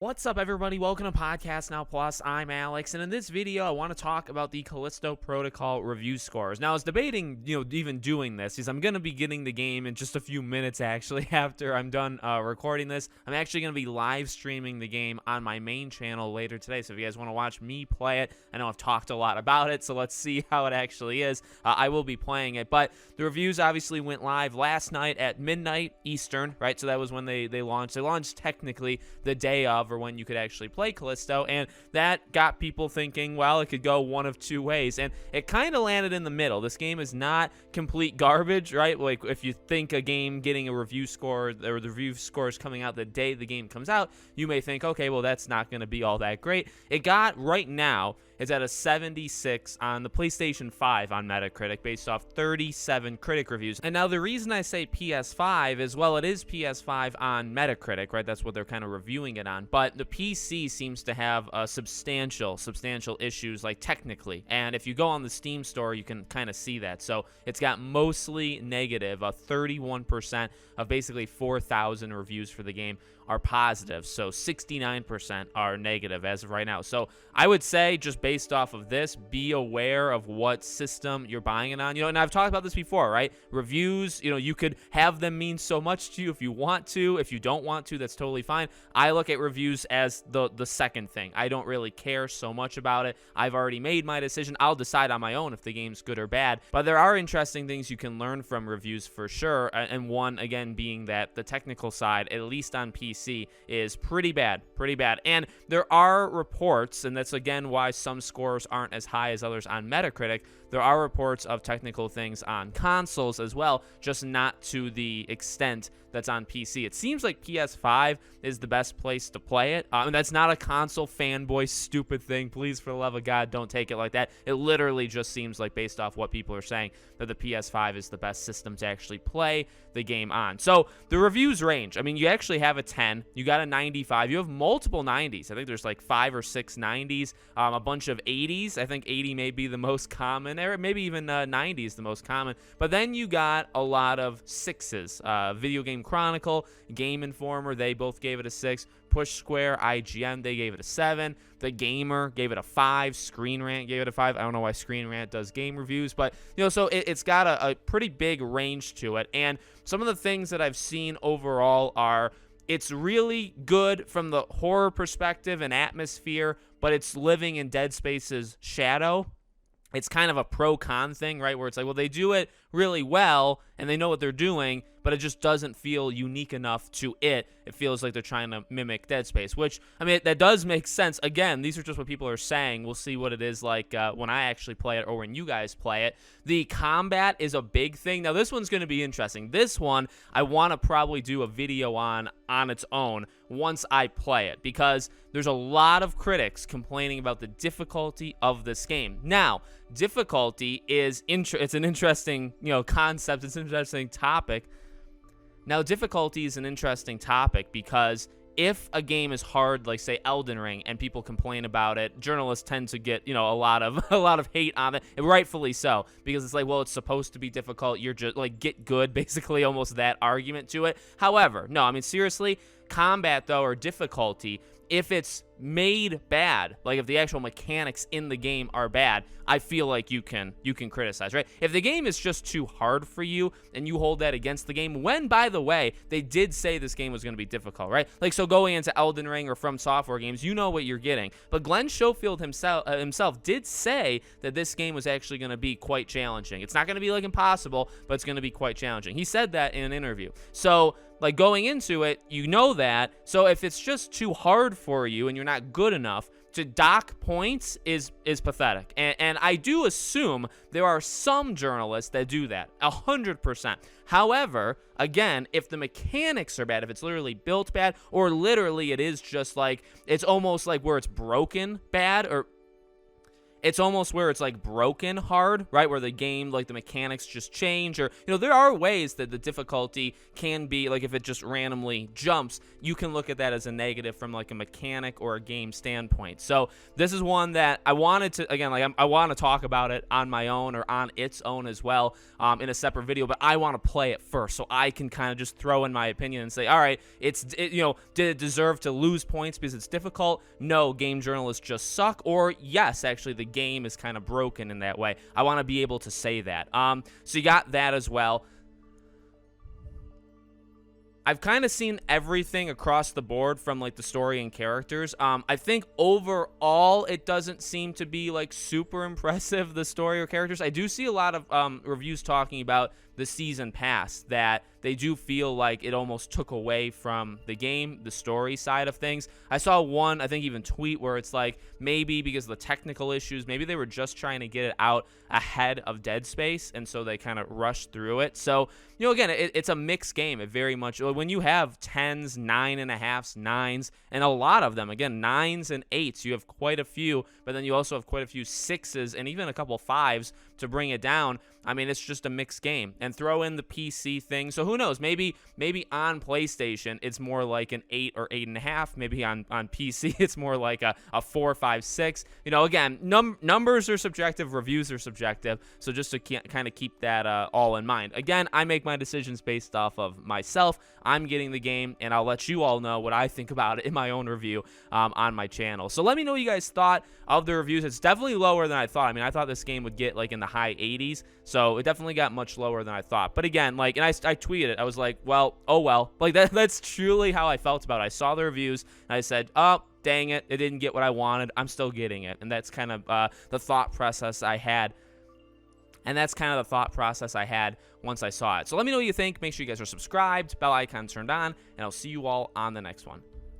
What's up, everybody? Welcome to Podcast Now Plus. I'm Alex, and in this video, I want to talk about the Callisto Protocol review scores. Now, I was debating, even doing this, because I'm going to be getting the game in just a few minutes, actually, after I'm done recording this. I'm actually going to be live streaming the game on my main channel later today, so if you guys want to watch me play it, I know I've talked a lot about it, so let's see how it actually is. I will be playing it, but the reviews obviously went live last night at midnight Eastern, right? So that was when they launched. They launched technically the day of, or when you could actually play Callisto, and that got people thinking, well, it could go one of two ways, and it kind of landed in the middle. This game is not complete garbage, right? Like, if you think a game getting a review score, or the review scores coming out the day the game comes out, you may think, okay, well, that's not going to be all that great. It got, right now, it's at a 76 on the PlayStation 5 on Metacritic, based off 37 critic reviews. And now the reason I say PS5 is, well, it is PS5 on Metacritic, right? That's what they're kind of reviewing it on. But the PC seems to have substantial issues, like technically. And if you go on the Steam store, you can kind of see that. So it's got mostly negative. 31% of basically 4,000 reviews for the game are positive, so 69% are negative as of right now. So I would say, just based off of this, be aware of what system you're buying it on. And I've talked about this before, right? Reviews, you could have them mean so much to you if you want to. If you don't want to, that's totally fine. I look at reviews as the second thing. I don't really care so much about it. I've already made my decision. I'll decide on my own if the game's good or bad. But there are interesting things you can learn from reviews for sure, and one, again, being that the technical side, at least on PC, is pretty bad. And there are reports, and that's again why some scores aren't as high as others on Metacritic. There are reports of technical things on consoles as well, just not to the extent that's on PC. It seems like PS5 is the best place to play it. And that's not a console fanboy stupid thing. Please, for the love of God, don't take it like that. It literally just seems like, based off what people are saying, that the PS5 is the best system to actually play the game on. So the reviews range. I mean, you actually have a 10. You got a 95. You have multiple 90s. I think there's like 5 or 6 90s, a bunch of 80s. I think 80 may be the most common, or maybe even 90 is the most common. But then you got a lot of 6s. Video Game Chronicle, Game Informer, they both gave it a 6. Push Square, IGN, they gave it a 7. The Gamer gave it a 5. Screen Rant gave it a 5. I don't know why Screen Rant does game reviews, but so it's got a pretty big range to it. And some of the things that I've seen overall are, it's really good from the horror perspective and atmosphere, but it's living in Dead Space's shadow. It's kind of a pro-con thing, right, where it's like, well, they do it really well, and they know what they're doing, but it just doesn't feel unique enough to it. It feels like they're trying to mimic Dead Space, which, I mean, that does make sense. Again, these are just what people are saying. We'll see what it is like when I actually play it, or when you guys play it. The combat is a big thing. Now, this one's going to be interesting. This one, I want to probably do a video on its own once I play it, because there's a lot of critics complaining about the difficulty of this game. Now, difficulty is it's an interesting concept. It's an interesting topic. Now, difficulty is an interesting topic because if a game is hard, like say Elden Ring, and people complain about it, journalists tend to get a lot of hate on it, and rightfully so, because it's like, well, it's supposed to be difficult. You're just like, get good, basically, almost that argument to it. However, no, I mean, seriously, combat though, or difficulty, if it's made bad, like if the actual mechanics in the game are bad, I feel like you can criticize, right? If the game is just too hard for you and you hold that against the game, when, by the way, they did say this game was going to be difficult, right? Like, so going into Elden Ring or From Software games, you know what you're getting. But Glenn Schofield himself did say that this game was actually going to be quite challenging. It's not going to be like impossible, but it's going to be quite challenging. He said that in an interview. So, like, going into it, you know that. So if it's just too hard for you and you're not good enough, to dock points is pathetic. And I do assume there are some journalists that do that, 100%. However, again, if the mechanics are bad, if it's literally built bad, or literally it is just like, it's almost like where it's broken bad, or it's almost where it's like broken hard, right? Where the game, like the mechanics just change, or, there are ways that the difficulty can be, like if it just randomly jumps, you can look at that as a negative from like a mechanic or a game standpoint. So this is one that I wanted to, again, like I want to talk about it on my own or on its own as well, in a separate video, but I want to play it first so I can kind of just throw in my opinion and say, all right, did it deserve to lose points because it's difficult? No, game journalists just suck. Or yes, actually the game is kind of broken in that way. I want to be able to say that. So you got that as well. I've kind of seen everything across the board from like the story and characters. I think overall it doesn't seem to be like super impressive, the story or characters. I do see a lot of reviews talking about the season pass, that they do feel like it almost took away from the game, the story side of things. I saw one, I think even tweet, where it's like maybe because of the technical issues, maybe they were just trying to get it out ahead of Dead Space, and so they kind of rushed through it. So, again, it's a mixed game. It very much, when you have 10s, 9.5s, 9s, and a lot of them, again, 9s and 8s, you have quite a few, but then you also have quite a few 6s and even a couple 5s to bring it down. I mean, it's just a mixed game. And throw in the PC thing. So who knows? Maybe on PlayStation, it's more like an 8 or 8.5. Maybe on PC, it's more like a 4, 5, 6. Again, numbers are subjective, reviews are subjective. So just to kind of keep that all in mind. Again, I make my decisions based off of myself. I'm getting the game, and I'll let you all know what I think about it in my own review on my channel. So let me know what you guys thought of the reviews. It's definitely lower than I thought. I mean, I thought this game would get like in the high 80s. So it definitely got much lower than I thought. But again, like, and I tweeted it. I was like, well, oh well. Like that's truly how I felt about it. I saw the reviews and I said, oh, dang it, it didn't get what I wanted. I'm still getting it. And that's kind of the thought process I had. Once I saw it. So let me know what you think. Make sure you guys are subscribed, bell icon turned on, and I'll see you all on the next one.